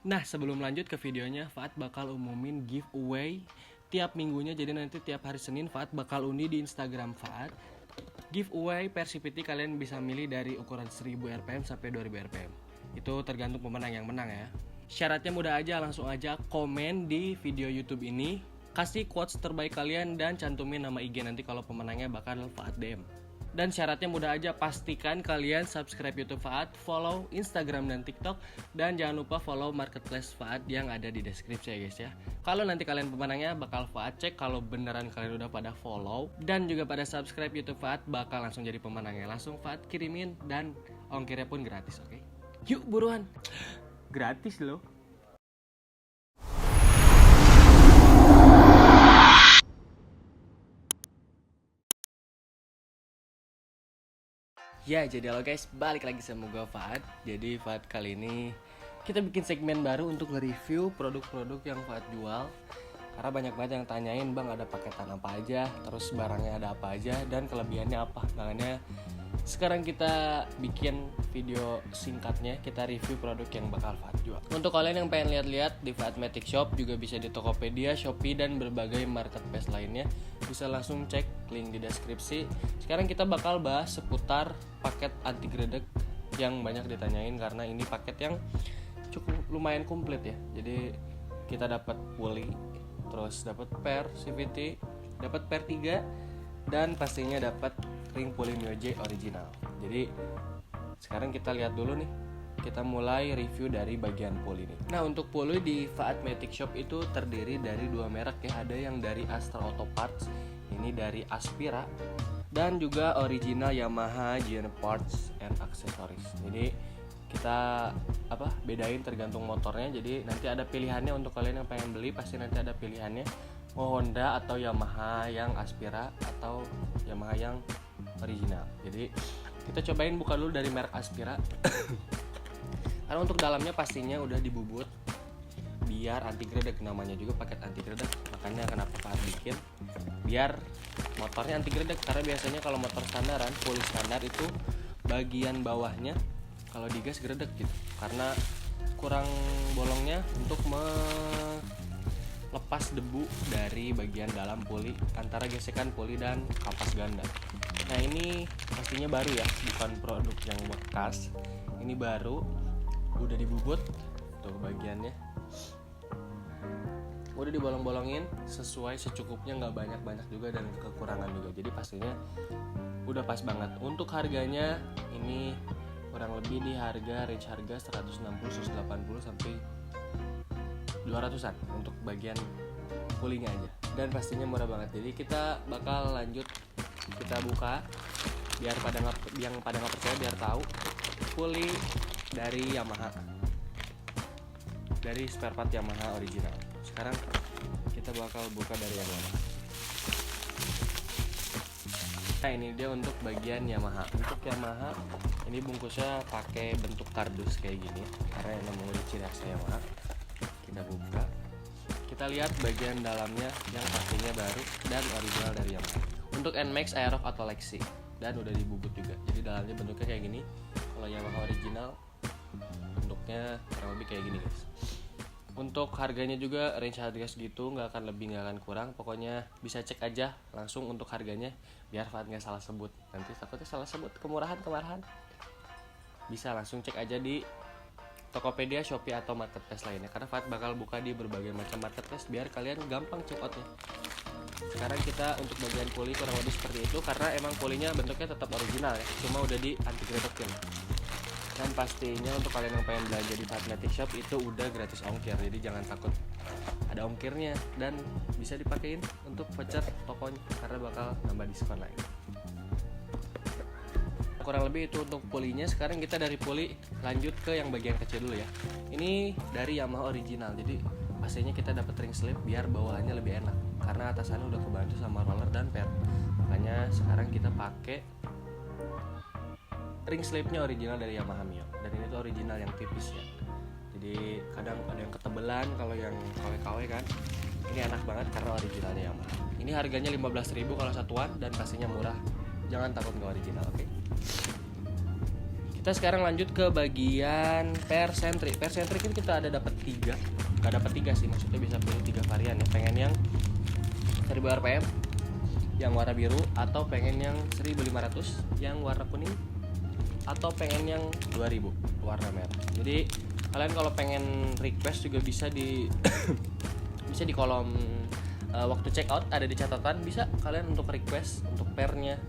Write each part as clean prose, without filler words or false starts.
Nah, sebelum lanjut ke videonya, Faad bakal umumin giveaway tiap minggunya. Jadi nanti tiap hari Senin Faad bakal undi di Instagram Faad. Giveaway Persipiti, kalian bisa milih dari ukuran 1000 rpm sampai 2000 rpm. Itu tergantung pemenang yang menang ya. Syaratnya mudah aja, langsung aja komen di video YouTube ini, kasih quotes terbaik kalian dan cantumin nama IG, nanti kalau pemenangnya bakal Faad DM. Dan syaratnya mudah aja, pastikan kalian subscribe YouTube Faad, follow Instagram dan TikTok, dan jangan lupa follow marketplace Faad yang ada di deskripsi ya guys ya. Kalau nanti kalian pemenangnya bakal Faad cek, kalau beneran kalian udah pada follow dan juga pada subscribe YouTube Faad, bakal langsung jadi pemenangnya. Langsung Faad kirimin dan ongkirnya pun gratis, oke? Yuk buruan, gratis loh. Ya, jadi halo guys, balik lagi sama gue Faad. Jadi Faad kali ini kita bikin segmen baru untuk nge-review produk-produk yang Faad jual. Karena banyak banget yang tanyain, bang ada paketan apa aja, terus barangnya ada apa aja, dan kelebihannya apa. Makanya sekarang kita bikin video singkatnya, kita review produk yang bakal Faad jual. Untuk kalian yang pengen lihat-lihat di Faadmatic Shop, juga bisa di Tokopedia, Shopee, dan berbagai marketplace lainnya, bisa langsung cek link di deskripsi. Sekarang kita bakal bahas seputar paket anti gredek yang banyak ditanyain, karena ini paket yang cukup lumayan komplit ya. Jadi kita dapat pulley, terus dapat pair CVT, dapat pair 3, dan pastinya dapat ring pulley Myoje original. Jadi sekarang kita lihat dulu nih, kita mulai review dari bagian pulley nih. Nah, untuk pulley di Faadmatic Shop itu terdiri dari dua merek ya. Ada yang dari Astra Auto Parts, ini dari Aspira, dan juga original Yamaha GN Parts and Accessories. Jadi kita bedain tergantung motornya. Jadi nanti ada pilihannya untuk kalian yang pengen beli, pasti nanti ada pilihannya, mau Honda atau Yamaha yang Aspira atau Yamaha yang original. Jadi kita cobain buka dulu dari merek Aspira. Karena untuk dalamnya pastinya udah dibubut biar anti gredek, namanya juga paket anti gredek. Makanya kenapa Faad bikin biar motornya anti gredek, karena biasanya kalau motor standaran, full standar itu bagian bawahnya kalau digas gredek gitu, karena kurang bolongnya untuk lepas debu dari bagian dalam puli antara gesekan puli dan kapas ganda. Nah, ini pastinya baru ya, bukan produk yang bekas. Ini baru, udah dibubut tuh bagiannya, udah dibolong-bolongin sesuai secukupnya, nggak banyak-banyak juga dan kekurangan juga. Jadi pastinya udah pas banget. Untuk harganya ini kurang lebih di range harga 160, 180 sampai 200-an untuk bagian pulley-nya aja, dan pastinya murah banget. Jadi kita bakal lanjut, kita buka biar yang pada nggak percaya, biar tahu pulley dari Yamaha, dari spare part Yamaha original. Sekarang kita bakal buka dari yang Yamaha. Nah, ini dia untuk bagian Yamaha. Untuk Yamaha ini bungkusnya pakai bentuk kardus kayak gini, karena yang memang ciri khas Yamaha. Kita buka, kita lihat bagian dalamnya yang pastinya baru dan original dari Yamaha. Untuk NMAX, Aerox atau Lexi, dan udah dibubut juga. Jadi dalamnya bentuknya kayak gini. Kalau Yamaha original bentuknya kurang lebih kayak gini guys. Untuk harganya juga range harga segitu, nggak akan lebih nggak akan kurang. Pokoknya bisa cek aja langsung untuk harganya, biar Faad nggak salah sebut. Nanti takutnya salah sebut kemurahan. Bisa langsung cek aja di Tokopedia, Shopee, atau marketplace lainnya, karena Faad bakal buka di berbagai macam marketplace biar kalian gampang check outnya. Sekarang kita untuk bagian pulley kurang lebih seperti itu, karena emang pulley-nya bentuknya tetap original ya, cuma udah di anti gredekin. Dan pastinya untuk kalian yang pengen belanja di Faadmatic Shop itu udah gratis ongkir, jadi jangan takut ada ongkirnya, dan bisa dipakein untuk voucher tokonya karena bakal nambah diskon lagi. Kurang lebih itu untuk pulley-nya. Sekarang kita dari pulley lanjut ke yang bagian kecil dulu ya. Ini dari Yamaha original, jadi pastinya kita dapat ring slip biar bawahannya lebih enak, karena atasannya udah kebantu sama roller dan pair. Makanya sekarang kita pakai ring slipnya original dari Yamaha Mio, dan ini tuh original yang tipis ya. Jadi kadang ada yang ketebelan, kalau yang KW-KW kan ini enak banget karena originalnya Yamaha. Ini harganya 15.000 kalau satuan, dan pastinya murah. Jangan takut nggak original, oke? Kita Kita sekarang lanjut ke bagian persentrik. Persentrik ini kita ada dapat 3. Gak dapat 3 sih, maksudnya bisa pilih 3 varian ya. Pengen yang 1000 rpm yang warna biru, atau pengen yang 1500 yang warna kuning, atau pengen yang 2000 warna merah. Jadi kalian kalau pengen request juga bisa di bisa di kolom waktu check out, ada di catatan, bisa kalian untuk request untuk pairnya,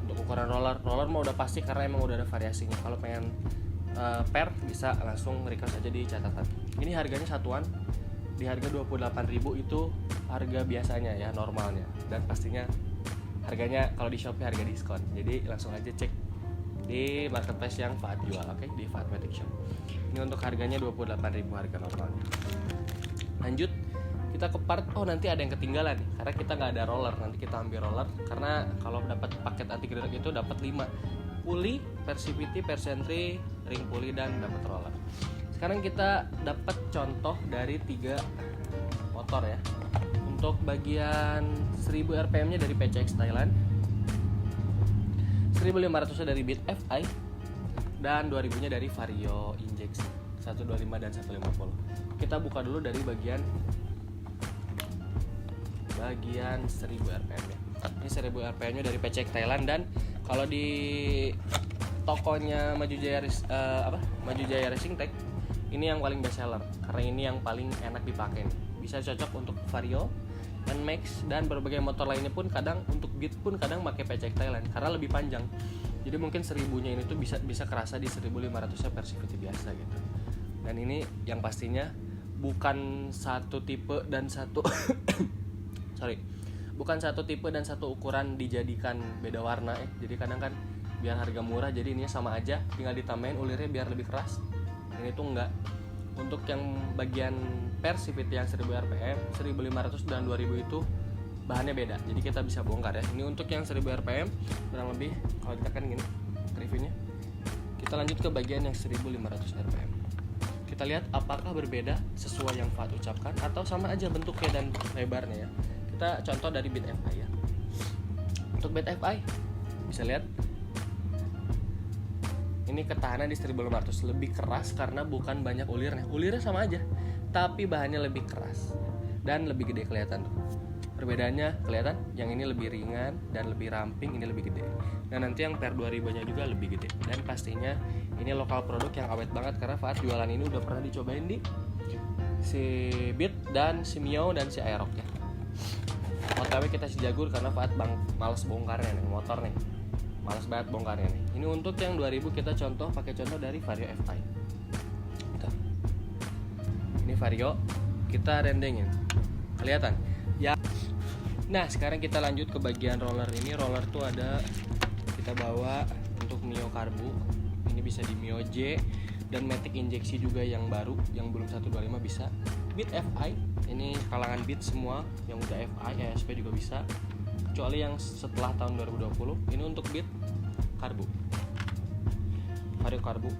untuk ukuran roller mah udah pasti karena emang udah ada variasinya. Kalau pengen pair bisa langsung request aja di catatan. Ini harganya satuan di harga 28.000, itu harga biasanya ya, normalnya, dan pastinya harganya kalau di Shopee harga diskon. Jadi langsung aja cek di marketplace yang Faat jual, oke, di Faatmatic Shop. Ini untuk harganya 28.000 harga normalnya. Lanjut kita ke part, nanti ada yang ketinggalan nih, karena kita nggak ada roller. Nanti kita ambil roller, karena kalau dapat paket anti gredek itu dapat 5 pulley, persivity, persentry, ring pulley, dan dapat roller. Sekarang kita dapat contoh dari 3 motor ya. Untuk bagian 1000 rpm nya dari PCX Thailand, 1500 nya dari Beat FI, dan 2000 nya dari Vario injeksi 125 dan 150. Kita buka dulu dari bagian 1000 rpm ya. Ini 1000 rpm nya dari PCX Thailand, dan kalau di tokonya Maju Jaya Racing Tech, ini yang paling best seller karena ini yang paling enak dipakai nih. Bisa cocok untuk Vario, NMAX, dan berbagai motor lainnya pun kadang untuk Beat pun kadang pakai PCX Thailand karena lebih panjang. Jadi mungkin 1000-nya ini tuh bisa kerasa di 1500-nya Persivity biasa gitu. Dan ini yang pastinya bukan satu tipe dan satu bukan satu tipe dan satu ukuran dijadikan beda warna ya. Jadi kadang kan biar harga murah jadi ini sama aja, tinggal ditambahin ulirnya biar lebih keras. Ini tuh enggak. Untuk yang bagian Persivity yang 1000 rpm, 1500 dan 2000 itu bahannya beda. Jadi kita bisa bongkar ya. Ini untuk yang 1000 rpm kurang lebih kalau ditekan gini reviewnya. Kita lanjut ke bagian yang 1500 rpm. Kita lihat apakah berbeda sesuai yang Faat ucapkan atau sama aja bentuknya dan lebarnya ya. Kita contoh dari Beat FI ya. Untuk Beat FI bisa lihat ini ketahanan di 1500, lebih keras karena bukan banyak ulirnya. Ulirnya sama aja, tapi bahannya lebih keras dan lebih gede kelihatan tuh. Perbedaannya kelihatan, yang ini lebih ringan dan lebih ramping, ini lebih gede. Dan nanti yang per 2000-nya juga lebih gede. Dan pastinya ini lokal produk yang awet banget karena Faat jualan ini udah pernah dicobain di si Beat dan si Mio dan si Aerox ya. OTW kita si Jagur karena Faat males bongkarnya nih motor nih. Males banget bongkarnya nih. Ini untuk yang 2000 kita pakai contoh dari Vario FI. Tuh. Ini Vario, kita rendengin. Kelihatan? Ya. Nah, sekarang kita lanjut ke bagian roller ini. Roller tuh ada kita bawa untuk Mio Karbu. Ini bisa di Mio J dan Matic injeksi juga yang baru, yang belum 125 bisa. Beat FI, ini kalangan Beat semua yang udah FI, ESP juga bisa. Kecuali yang setelah tahun 2020. Ini untuk Beat Karbu, Vario Karbu,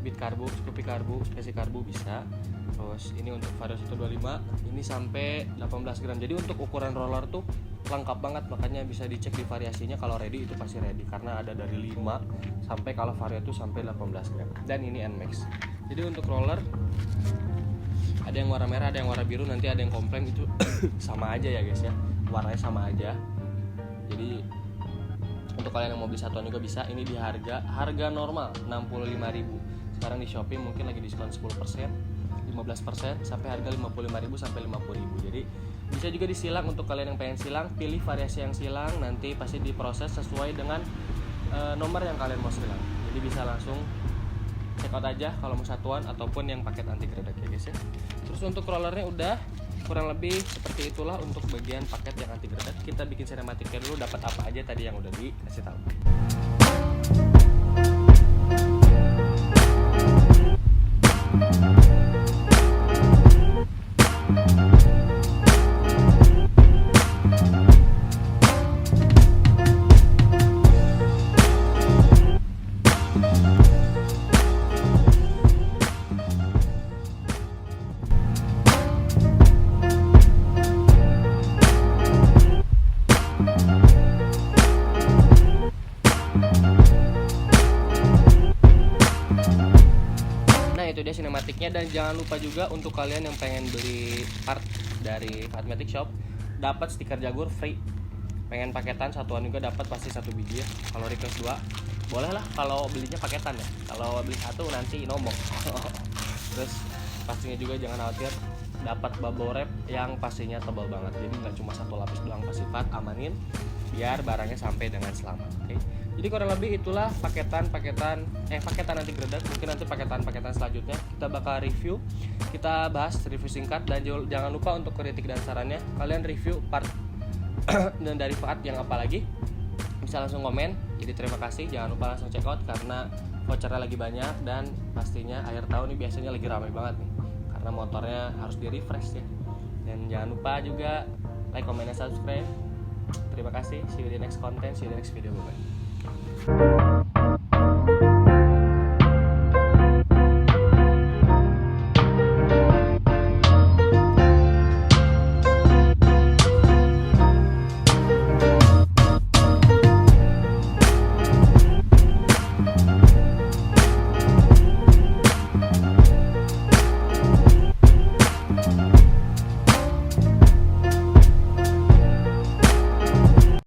Beat Karbu, Scoopy Karbu, Spesi Karbu bisa. Terus ini untuk Vario 125, ini sampai 18 gram. Jadi untuk ukuran roller tuh lengkap banget, makanya bisa dicek di variasinya. Kalau ready itu pasti ready karena ada dari 5 sampai kalau Vario tuh sampai 18 gram. Dan ini NMAX. Jadi untuk roller ada yang warna merah, ada yang warna biru, nanti ada yang komplain itu sama aja ya guys ya. Warnanya sama aja. Jadi untuk kalian yang mau beli satuan juga bisa. Ini di harga normal 65.000. Sekarang di Shopee mungkin lagi diskon 10%, 15% sampai harga 55.000 sampai 50.000. Jadi bisa juga disilang. Untuk kalian yang pengen silang, pilih variasi yang silang, nanti pasti diproses sesuai dengan nomor yang kalian mau silang. Jadi bisa langsung check out aja kalau mau satuan ataupun yang paket anti gredek ya guys ya. Terus untuk rollernya udah kurang lebih seperti itulah untuk bagian paket yang anti gredek. Kita bikin sinematiknya dulu, dapat apa aja tadi yang udah dikasih tahu. Dan jangan lupa juga untuk kalian yang pengen beli part dari Fatmatic Shop, dapat stiker Jaguar free. Pengen paketan satuan juga dapat pasti 1 biji ya. Kalau request 2 boleh lah, kalau belinya paketan ya. Kalau beli 1 nanti nombok. Terus pastinya juga jangan khawatir, dapat bubble wrap yang pastinya tebal banget. Jadi nggak cuma 1 lapis doang, pasti Fat amanin biar barangnya sampai dengan selamat. Oke. Jadi kurang lebih itulah paketan anti geledak. Mungkin nanti paketan selanjutnya kita bakal review, kita bahas review singkat. Dan jangan lupa untuk kritik dan sarannya, kalian review part dan dari Faat yang apa lagi bisa langsung komen. Jadi terima kasih, jangan lupa langsung check out karena vouchernya lagi banyak. Dan pastinya akhir tahun ini biasanya lagi ramai banget nih karena motornya harus di refresh ya. Dan jangan lupa juga like, comment, dan subscribe. Terima kasih, see you di next content, see you di next video, bye bye.